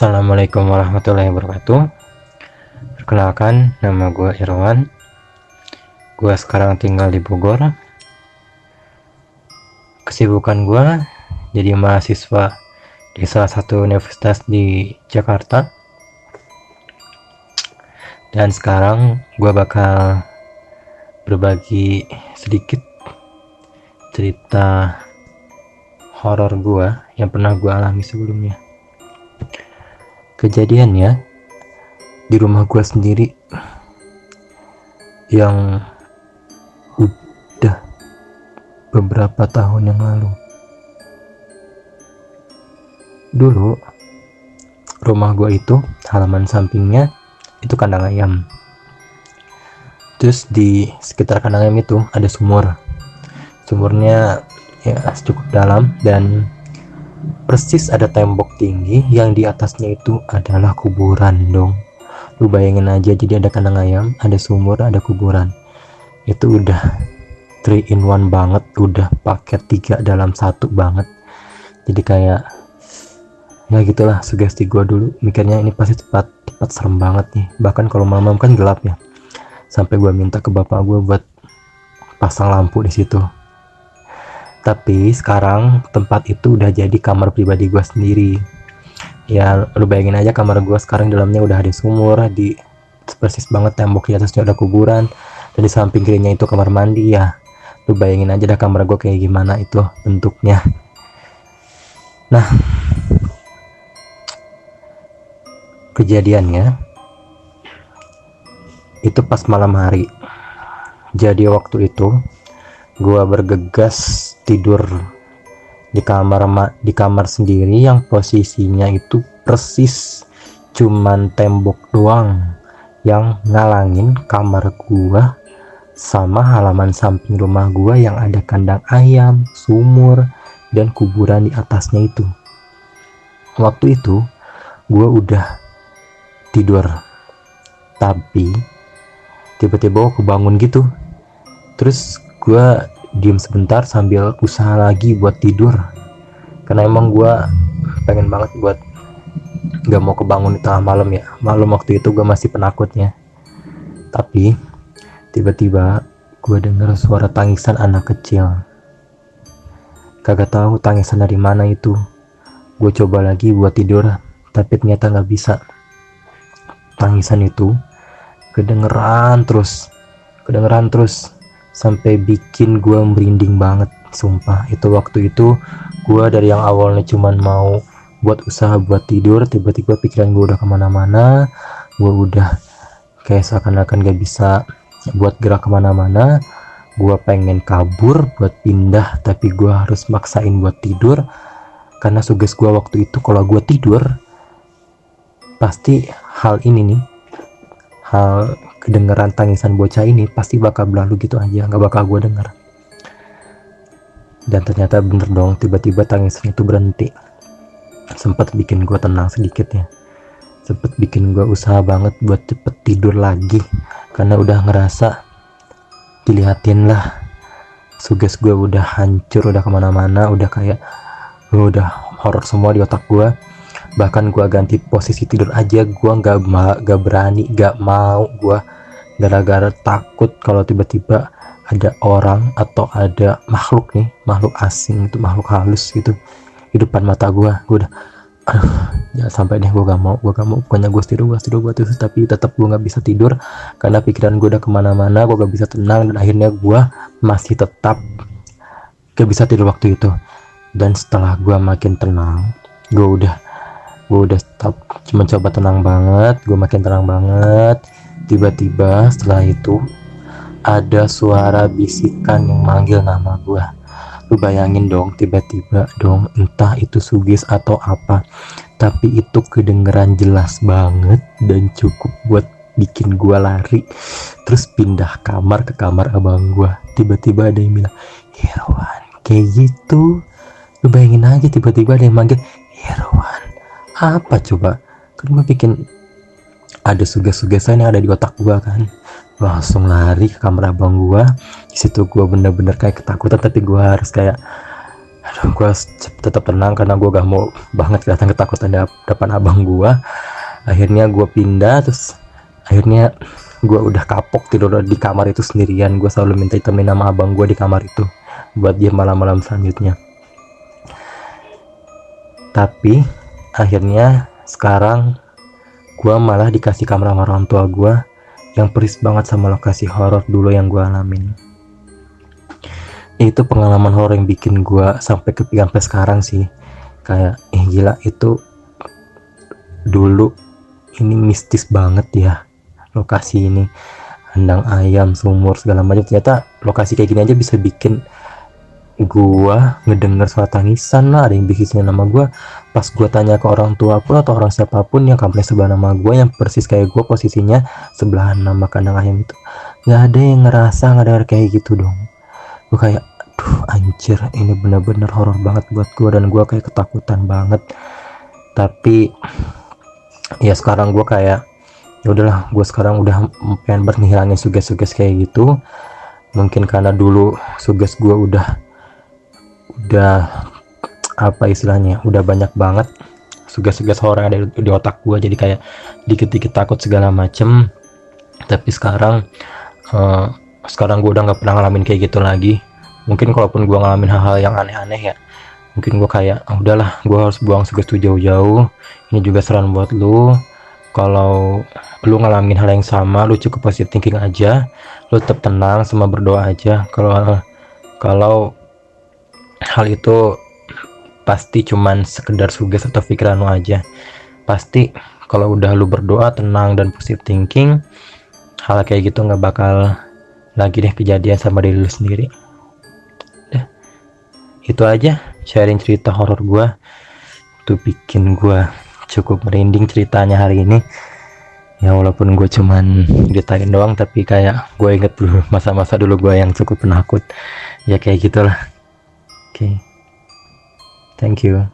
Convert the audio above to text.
Assalamualaikum warahmatullahi wabarakatuh. Perkenalkan, nama gue Irwan. Gue sekarang tinggal di Bogor. Kesibukan gue jadi mahasiswa di salah satu universitas di Jakarta. Dan sekarang gue bakal berbagi sedikit cerita horor gue yang pernah gue alami sebelumnya. Kejadiannya di rumah gue sendiri yang udah beberapa tahun yang lalu. Dulu rumah gue itu halaman sampingnya itu kandang ayam. Terus di sekitar kandang ayam itu ada sumur. Sumurnya ya cukup dalam dan persis ada tembok tinggi yang di atasnya itu adalah kuburan dong. Lu bayangin aja, jadi ada kandang ayam, ada sumur, ada kuburan. Itu udah 3 in 1 banget, udah paket 3 dalam 1 banget. Jadi kayak ya gitulah sugesti gua dulu, mikirnya ini pasti tempat serem banget nih. Bahkan kalau malam kan gelap ya. Sampai gua minta ke bapak gua buat pasang lampu di situ. Tapi sekarang tempat itu udah jadi kamar pribadi gue sendiri. Ya lu bayangin aja, kamar gue sekarang dalamnya udah ada sumur, di persis banget tembok di atasnya ada kuburan, dan di samping kirinya itu kamar mandi. Ya lu bayangin aja dah kamar gue kayak gimana itu bentuknya. Nah, kejadiannya itu pas malam hari. Jadi waktu itu gua bergegas tidur di kamar sendiri yang posisinya itu persis cuman tembok doang yang ngalangin kamar gua sama halaman samping rumah gua yang ada kandang ayam, sumur, dan kuburan di atasnya itu. Waktu itu gua udah tidur, tapi tiba-tiba aku bangun gitu. Terus gue diem sebentar sambil usaha lagi buat tidur, karena emang gue pengen banget buat gak mau kebangun di tengah malam ya. Malam waktu itu gue masih penakutnya. Tapi tiba-tiba gue denger suara tangisan anak kecil. Kagak tahu tangisan dari mana itu. Gue coba lagi buat tidur, tapi ternyata gak bisa. Tangisan itu kedengeran terus sampai bikin gue merinding banget, sumpah. Itu waktu itu gue dari yang awalnya cuman mau buat usaha buat tidur, tiba-tiba pikiran gue udah kemana-mana. Gue udah kayak seakan-akan gak bisa buat gerak kemana-mana. Gue pengen kabur buat pindah, tapi gue harus maksain buat tidur, karena suges gue waktu itu kalau gue tidur pasti hal kedengeran tangisan bocah ini pasti bakal berlalu gitu aja, nggak bakal gue denger. Dan ternyata bener dong, tiba-tiba tangisan itu berhenti. Sempet bikin gue tenang sedikit ya, sempet bikin gue usaha banget buat cepet tidur lagi, karena udah ngerasa dilihatin lah. Suges gue udah hancur, udah kemana-mana, udah kayak udah horor semua di otak gue. Bahkan gue ganti posisi tidur aja gue gak berani, gak mau gue, gara-gara takut kalau tiba-tiba ada orang atau ada makhluk asing, itu makhluk halus gitu di depan mata gue udah jangan sampai deh, gue gak mau pokoknya gue tidur terus. Tapi tetap gue gak bisa tidur karena pikiran gue udah kemana-mana, gue gak bisa tenang, dan akhirnya gue masih tetap gak bisa tidur waktu itu. Dan setelah gue makin tenang, gue udah stop, cuma coba tenang banget, gue makin tenang banget. Tiba-tiba setelah itu ada suara bisikan yang manggil nama gue. Lu bayangin dong, tiba-tiba dong, entah itu sugis atau apa, tapi itu kedengeran jelas banget dan cukup buat bikin gue lari terus pindah kamar ke kamar abang gue. Tiba-tiba ada yang bilang Irwan, kayak gitu. Lu bayangin aja, tiba-tiba ada yang manggil Irwan. Apa coba? Kan gue bikin ada suges-sugesan yang ada di otak gue kan. Langsung lari ke kamar abang gue. Di situ gue bener-bener kayak ketakutan, tapi gue harus kayak, aduh gue tetap tenang karena gue gak mau banget kelihatan ketakutan depan abang gue. Akhirnya gue pindah, terus akhirnya gue udah kapok tidur di kamar itu sendirian. Gue selalu minta temenin sama abang gue di kamar itu buat dia malam-malam selanjutnya. Tapi akhirnya sekarang gue malah dikasih kamar sama orang tua gue yang persis banget sama lokasi horor dulu yang gue alamin. Itu pengalaman horor yang bikin gue sampai kepikiran sampai sekarang sih, kayak gila, itu dulu ini mistis banget ya lokasi ini, kandang ayam, sumur, segala macam. Ternyata lokasi kayak gini aja bisa bikin gua ngedenger suara tangisan lah, ada yang bikin nama gua. Pas gua tanya ke orang tua pun atau orang siapapun yang kamarnya sebelah nama gua, yang persis kayak gua posisinya sebelah nama kandang ayam itu, nggak ada yang ngerasa ngedenger kayak gitu dong. Gua kayak aduh anjir, ini bener-bener horor banget buat gua, dan gua kayak ketakutan banget. Tapi ya sekarang gua kayak ya udahlah, gue sekarang udah pengen ngilangin suges-suges kayak gitu. Mungkin karena dulu suges gue udah apa istilahnya, udah banyak banget suges-suges horor yang ada di otak gue, jadi kayak dikit-dikit takut segala macem. Tapi sekarang gue udah nggak pernah ngalamin kayak gitu lagi. Mungkin kalaupun gue ngalamin hal-hal yang aneh-aneh ya, mungkin gue kayak udahlah, gue harus buang suges tuh jauh-jauh. Ini juga saran buat lu, kalau lu ngalamin hal yang sama, lu cukup positive thinking aja, lu tetap tenang sama berdoa aja. Kalau hal itu pasti cuman sekedar suges atau pikiran lu aja. Pasti kalau udah lu berdoa, tenang dan positive thinking, hal kayak gitu nggak bakal lagi deh kejadian sama diri lu sendiri. Itu aja sharing cerita horor gua, tuh bikin gua cukup merinding ceritanya hari ini ya. Walaupun gue cuman ceritain doang, tapi kayak gue inget dulu masa-masa dulu gue yang cukup penakut ya, kayak gitulah. Oke, thank you.